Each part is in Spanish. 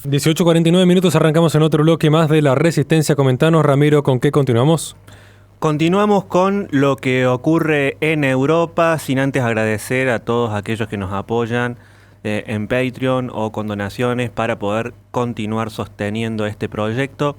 18:49, arrancamos en otro bloque más de La Resistencia. Comentanos, Ramiro, ¿con qué continuamos? Continuamos con lo que ocurre en Europa, sin antes agradecer a todos aquellos que nos apoyan en Patreon o con donaciones para poder continuar sosteniendo este proyecto.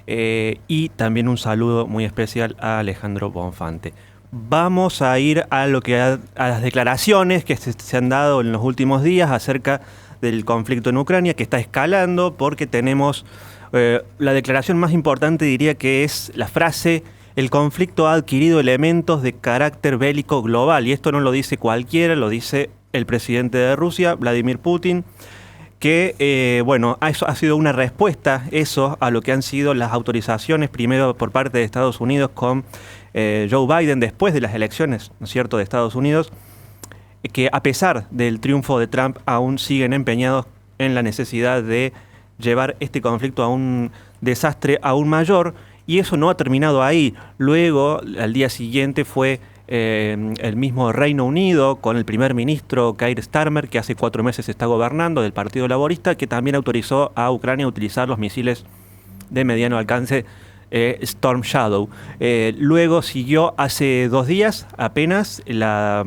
Y también un saludo muy especial a Alejandro Bonfante. Vamos a ir a las declaraciones que se han dado en los últimos días acerca del conflicto en Ucrania, que está escalando, porque tenemos la declaración más importante, diría que es la frase: el conflicto ha adquirido elementos de carácter bélico global. Y esto no lo dice cualquiera, lo dice el presidente de Rusia, Vladimir Putin, que eso ha sido una respuesta a lo que han sido las autorizaciones, primero por parte de Estados Unidos con Joe Biden después de las elecciones, ¿no es cierto?, de Estados Unidos, que a pesar del triunfo de Trump aún siguen empeñados en la necesidad de llevar este conflicto a un desastre aún mayor, y eso no ha terminado ahí. Luego, al día siguiente, fue el mismo Reino Unido, con el primer ministro Keir Starmer, que hace 4 meses está gobernando, del Partido Laborista, que también autorizó a Ucrania a utilizar los misiles de mediano alcance Storm Shadow. Luego siguió hace 2 días apenas la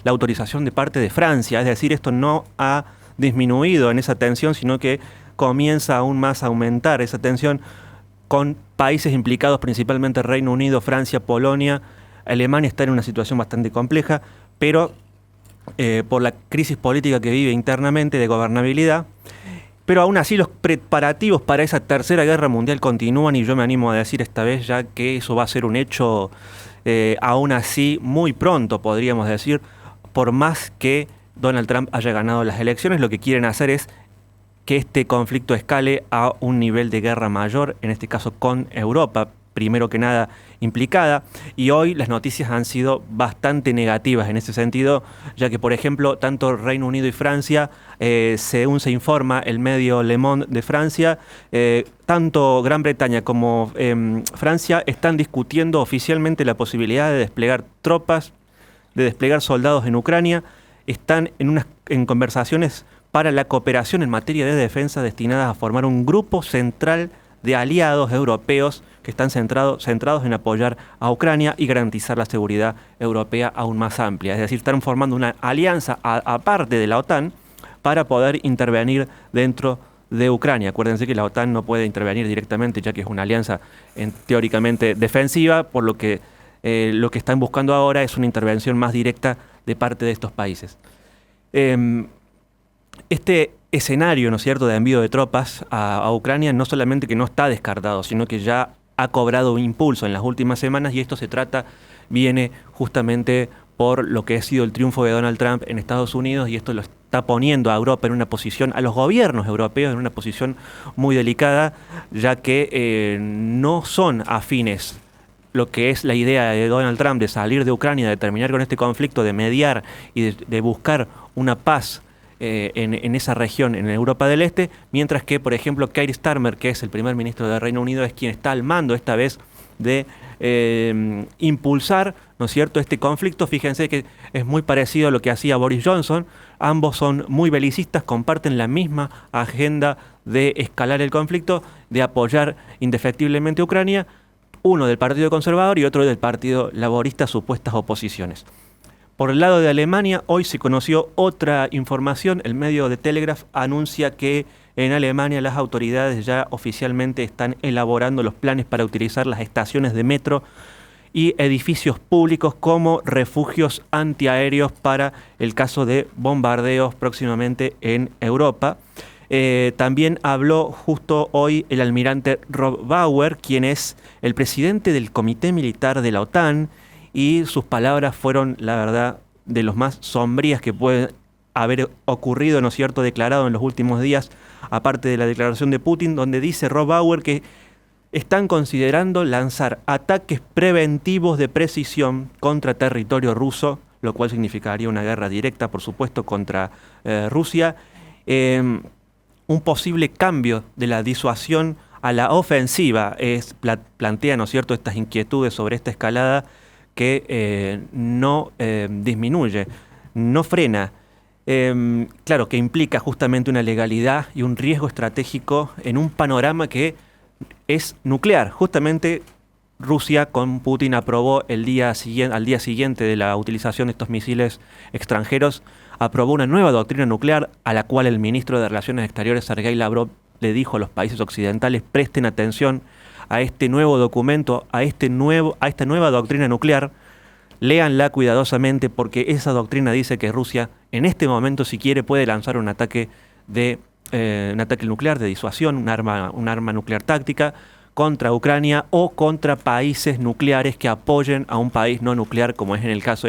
autorización de parte de Francia, es decir, esto no ha disminuido en esa tensión, sino que comienza aún más a aumentar esa tensión con países implicados, principalmente Reino Unido, Francia, Polonia. Alemania está en una situación bastante compleja, pero por la crisis política que vive internamente de gobernabilidad. Pero aún así los preparativos para esa tercera guerra mundial continúan, y yo me animo a decir esta vez ya que eso va a ser un hecho aún así muy pronto, podríamos decir. Por más que Donald Trump haya ganado las elecciones, lo que quieren hacer es que este conflicto escale a un nivel de guerra mayor, en este caso con Europa, primero que nada implicada, y hoy las noticias han sido bastante negativas en ese sentido, ya que, por ejemplo, tanto Reino Unido y Francia, según se informa el medio Le Monde de Francia, tanto Gran Bretaña como Francia están discutiendo oficialmente la posibilidad de desplegar tropas, de desplegar soldados en Ucrania. Están en conversaciones para la cooperación en materia de defensa destinadas a formar un grupo central de aliados europeos que están centrados en apoyar a Ucrania y garantizar la seguridad europea aún más amplia. Es decir, están formando una alianza aparte de la OTAN para poder intervenir dentro de Ucrania. Acuérdense que la OTAN no puede intervenir directamente, ya que es una alianza teóricamente defensiva, por lo que están buscando ahora es una intervención más directa de parte de estos países. Este escenario, ¿no es cierto?, de envío de tropas a Ucrania no solamente que no está descartado, sino que ya ha cobrado un impulso en las últimas semanas, y esto viene justamente por lo que ha sido el triunfo de Donald Trump en Estados Unidos, y esto lo está poniendo a Europa en una posición, a los gobiernos europeos en una posición muy delicada, ya que no son afines lo que es la idea de Donald Trump de salir de Ucrania, de terminar con este conflicto, de mediar y de buscar una paz en esa región, en Europa del Este, mientras que, por ejemplo, Keir Starmer, que es el primer ministro del Reino Unido, es quien está al mando esta vez de impulsar, ¿no es cierto?, este conflicto. Fíjense que es muy parecido a lo que hacía Boris Johnson. Ambos son muy belicistas, comparten la misma agenda de escalar el conflicto, de apoyar indefectiblemente a Ucrania, uno del Partido Conservador y otro del Partido Laborista, supuestas oposiciones. Por el lado de Alemania, hoy se conoció otra información. El medio de Telegraph anuncia que en Alemania las autoridades ya oficialmente están elaborando los planes para utilizar las estaciones de metro y edificios públicos como refugios antiaéreos para el caso de bombardeos próximamente en Europa. También habló justo hoy el almirante Rob Bauer, quien es el presidente del Comité Militar de la OTAN, y sus palabras fueron, la verdad, de los más sombrías que pueden haber ocurrido, ¿no es cierto?, declarado en los últimos días, aparte de la declaración de Putin, donde dice Rob Bauer que están considerando lanzar ataques preventivos de precisión contra territorio ruso, lo cual significaría una guerra directa, por supuesto, contra Rusia. Un posible cambio de la disuasión a la ofensiva plantea, ¿no es cierto?, estas inquietudes sobre esta escalada que no disminuye, no frena claro, que implica justamente una legalidad y un riesgo estratégico en un panorama que es nuclear. Justamente Rusia con Putin aprobó al día siguiente de la utilización de estos misiles extranjeros, aprobó una nueva doctrina nuclear a la cual el ministro de Relaciones Exteriores, Sergei Lavrov, le dijo a los países occidentales: presten atención a este nuevo documento, a esta nueva doctrina nuclear, léanla cuidadosamente porque esa doctrina dice que Rusia en este momento, si quiere, puede lanzar un ataque nuclear de disuasión, un arma nuclear táctica contra Ucrania o contra países nucleares que apoyen a un país no nuclear, como es en el caso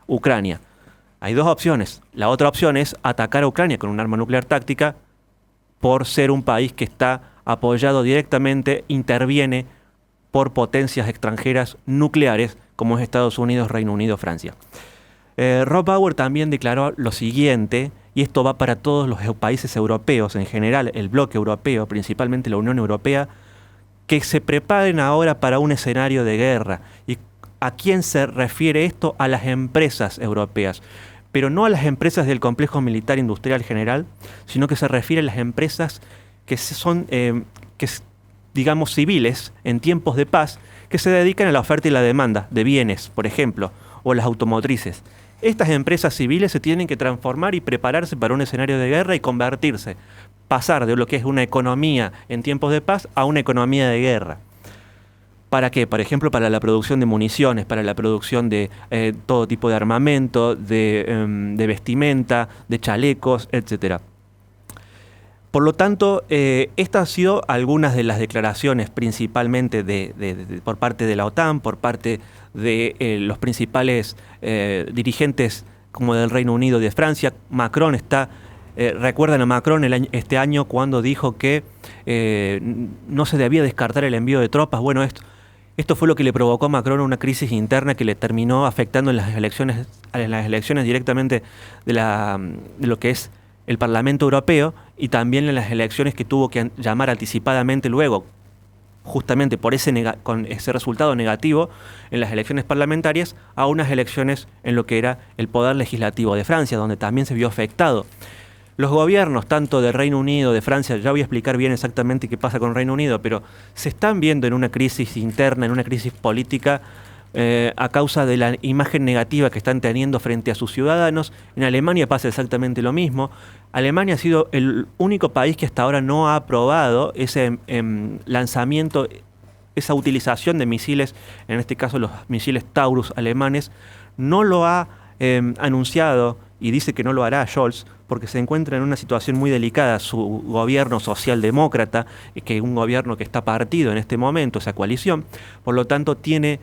Ucrania. Hay dos opciones. La otra opción es atacar a Ucrania con un arma nuclear táctica por ser un país que está apoyado directamente, interviene por potencias extranjeras nucleares como es Estados Unidos, Reino Unido, Francia. Rob Bauer también declaró lo siguiente, y esto va para todos los países europeos en general, el bloque europeo, principalmente la Unión Europea, que se preparen ahora para un escenario de guerra. ¿Y a quién se refiere esto? A las empresas europeas, pero no a las empresas del complejo militar industrial general, sino que se refiere a las empresas que son, digamos, civiles en tiempos de paz, que se dedican a la oferta y la demanda de bienes, por ejemplo, o las automotrices. Estas empresas civiles se tienen que transformar y prepararse para un escenario de guerra y convertirse, pasar de lo que es una economía en tiempos de paz a una economía de guerra. ¿Para qué? Por ejemplo, para la producción de municiones, para la producción de todo tipo de armamento, de vestimenta, de chalecos, etc. Por lo tanto, estas han sido algunas de las declaraciones principalmente por parte de la OTAN, por parte de los principales dirigentes como del Reino Unido y de Francia. Macron está... recuerdan a Macron este año cuando dijo que no se debía descartar el envío de tropas. Bueno, esto fue lo que le provocó a Macron una crisis interna que le terminó afectando en las elecciones directamente de lo que es el Parlamento Europeo y también en las elecciones que tuvo que llamar anticipadamente luego, justamente por con ese resultado negativo en las elecciones parlamentarias, a unas elecciones en lo que era el poder legislativo de Francia, donde también se vio afectado. Los gobiernos, tanto del Reino Unido, de Francia, ya voy a explicar bien exactamente qué pasa con el Reino Unido, pero se están viendo en una crisis interna, en una crisis política, a causa de la imagen negativa que están teniendo frente a sus ciudadanos. En Alemania pasa exactamente lo mismo. Alemania ha sido el único país que hasta ahora no ha aprobado ese lanzamiento, esa utilización de misiles, en este caso los misiles Taurus alemanes. No lo ha anunciado y dice que no lo hará Scholz porque se encuentra en una situación muy delicada. Su gobierno socialdemócrata, que es un gobierno que está partido en este momento, esa coalición, por lo tanto tiene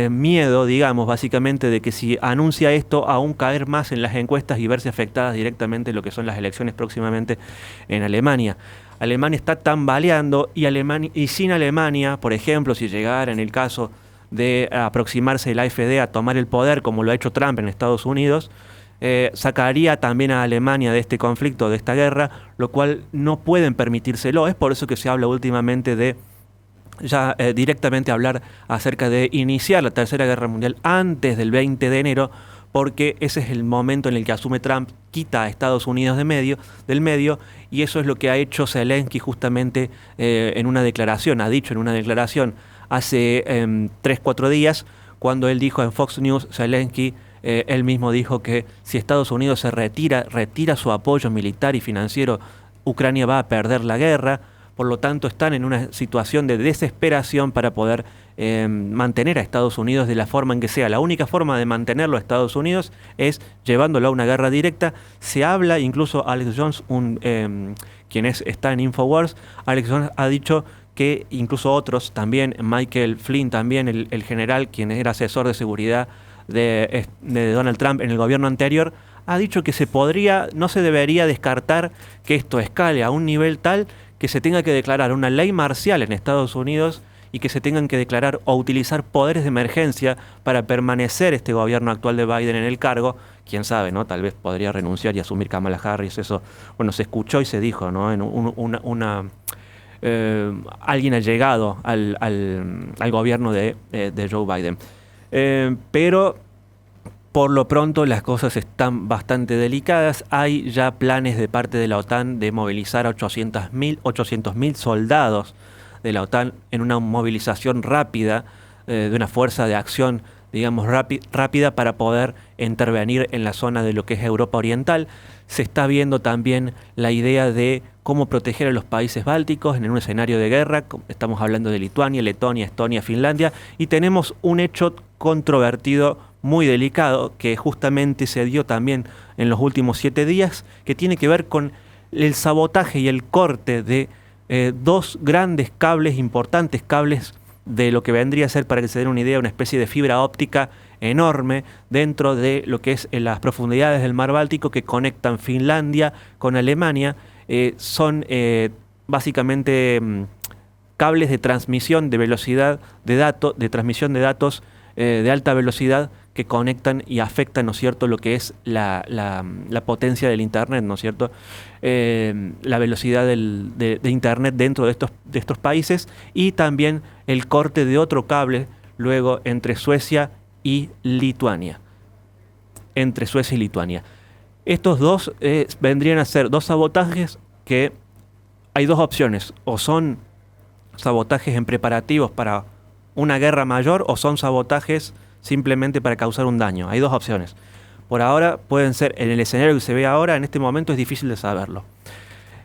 miedo, digamos, básicamente de que si anuncia esto, aún caer más en las encuestas y verse afectadas directamente en lo que son las elecciones próximamente en Alemania. Alemania está tambaleando y sin Alemania, por ejemplo, si llegara en el caso de aproximarse el AfD a tomar el poder, como lo ha hecho Trump en Estados Unidos, sacaría también a Alemania de este conflicto, de esta guerra, lo cual no pueden permitírselo. Es por eso que se habla últimamente de directamente hablar acerca de iniciar la Tercera Guerra Mundial antes del 20 de enero, porque ese es el momento en el que asume Trump, quita a Estados Unidos del medio, y eso es lo que ha hecho Zelensky justamente en una declaración, ha dicho en una declaración hace 3-4 días, cuando él dijo en Fox News, Zelensky, él mismo dijo que si Estados Unidos se retira su apoyo militar y financiero, Ucrania va a perder la guerra. Por lo tanto, están en una situación de desesperación para poder mantener a Estados Unidos de la forma en que sea. La única forma de mantenerlo a Estados Unidos es llevándolo a una guerra directa. Se habla, incluso Alex Jones, quien está en Infowars, Alex Jones ha dicho que incluso otros también, Michael Flynn también, el general, quien era asesor de seguridad de Donald Trump en el gobierno anterior, ha dicho que no se debería descartar que esto escale a un nivel tal que se tenga que declarar una ley marcial en Estados Unidos y que se tengan que declarar o utilizar poderes de emergencia para permanecer este gobierno actual de Biden en el cargo. Quién sabe, ¿no? Tal vez podría renunciar y asumir Kamala Harris. Eso, bueno, se escuchó y se dijo, ¿no? En alguien allegado al gobierno de Joe Biden. Pero Por lo pronto las cosas están bastante delicadas. Hay ya planes de parte de la OTAN de movilizar a 800.000 soldados de la OTAN en una movilización rápida, de una fuerza de acción, digamos, rápida para poder intervenir en la zona de lo que es Europa Oriental. Se está viendo también la idea de cómo proteger a los países bálticos en un escenario de guerra. Estamos hablando de Lituania, Letonia, Estonia, Finlandia, y tenemos un hecho controvertido muy delicado que justamente se dio también en los últimos 7 días, que tiene que ver con el sabotaje y el corte de dos grandes cables, importantes cables, de lo que vendría a ser, para que se den una idea, una especie de fibra óptica enorme dentro de lo que es en las profundidades del mar Báltico, que conectan Finlandia con Alemania. Son básicamente cables de transmisión de velocidad de datos, de transmisión de datos de alta velocidad, que conectan y afectan, ¿no es cierto?, lo que es la potencia del Internet, ¿no es cierto?, la velocidad de Internet dentro de estos países, y también el corte de otro cable luego entre Suecia y Lituania. Estos dos vendrían a ser dos sabotajes que hay dos opciones: o son sabotajes en preparativos para una guerra mayor, o son sabotajes simplemente para causar un daño. Hay dos opciones. Por ahora pueden ser, en el escenario que se ve ahora, en este momento es difícil de saberlo.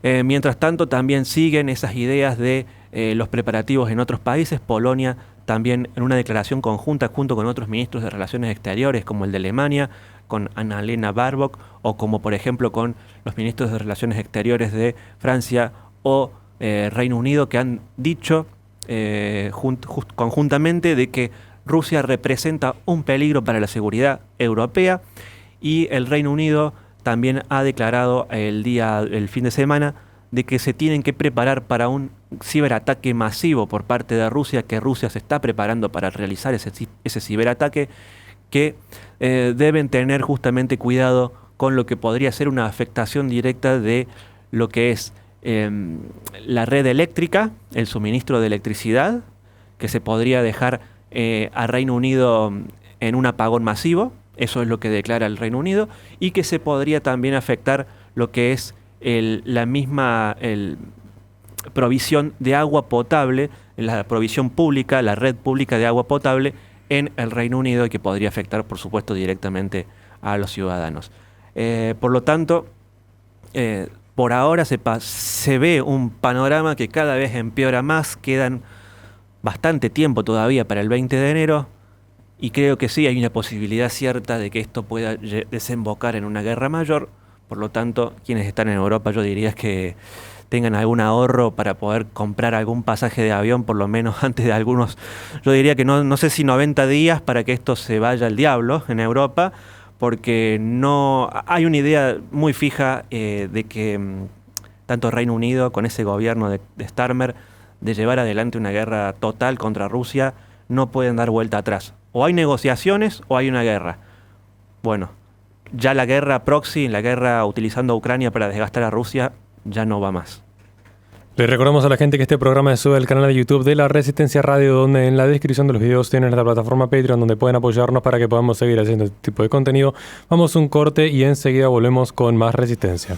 Mientras tanto, también siguen esas ideas de los preparativos en otros países. Polonia también, en una declaración conjunta junto con otros ministros de Relaciones Exteriores, como el de Alemania, con Annalena Baerbock, o como por ejemplo con los ministros de Relaciones Exteriores de Francia o Reino Unido, que han dicho conjuntamente de que Rusia representa un peligro para la seguridad europea, y el Reino Unido también ha declarado el fin de semana de que se tienen que preparar para un ciberataque masivo por parte de Rusia, que Rusia se está preparando para realizar ese ciberataque, que deben tener justamente cuidado con lo que podría ser una afectación directa de lo que es la red eléctrica, el suministro de electricidad, que se podría dejar a Reino Unido en un apagón masivo. Eso es lo que declara el Reino Unido, y que se podría también afectar lo que es la misma provisión de agua potable, la provisión pública, la red pública de agua potable en el Reino Unido, y que podría afectar, por supuesto, directamente a los ciudadanos. Por lo tanto, por ahora se ve un panorama que cada vez empeora más. Quedan bastante tiempo todavía para el 20 de enero, y creo que sí hay una posibilidad cierta de que esto pueda desembocar en una guerra mayor. Por lo tanto, quienes están en Europa, yo diría que tengan algún ahorro para poder comprar algún pasaje de avión, por lo menos antes de algunos, yo diría que no sé si 90 días, para que esto se vaya al diablo en Europa, porque no hay una idea muy fija de que tanto Reino Unido, con ese gobierno de Starmer, de llevar adelante una guerra total contra Rusia, no pueden dar vuelta atrás. O hay negociaciones o hay una guerra. Bueno, ya la guerra proxy, la guerra utilizando a Ucrania para desgastar a Rusia, ya no va más. Le recordamos a la gente que este programa se sube al canal de YouTube de La Resistencia Radio, donde en la descripción de los videos tienen esta plataforma Patreon, donde pueden apoyarnos para que podamos seguir haciendo este tipo de contenido. Vamos a un corte y enseguida volvemos con más Resistencia.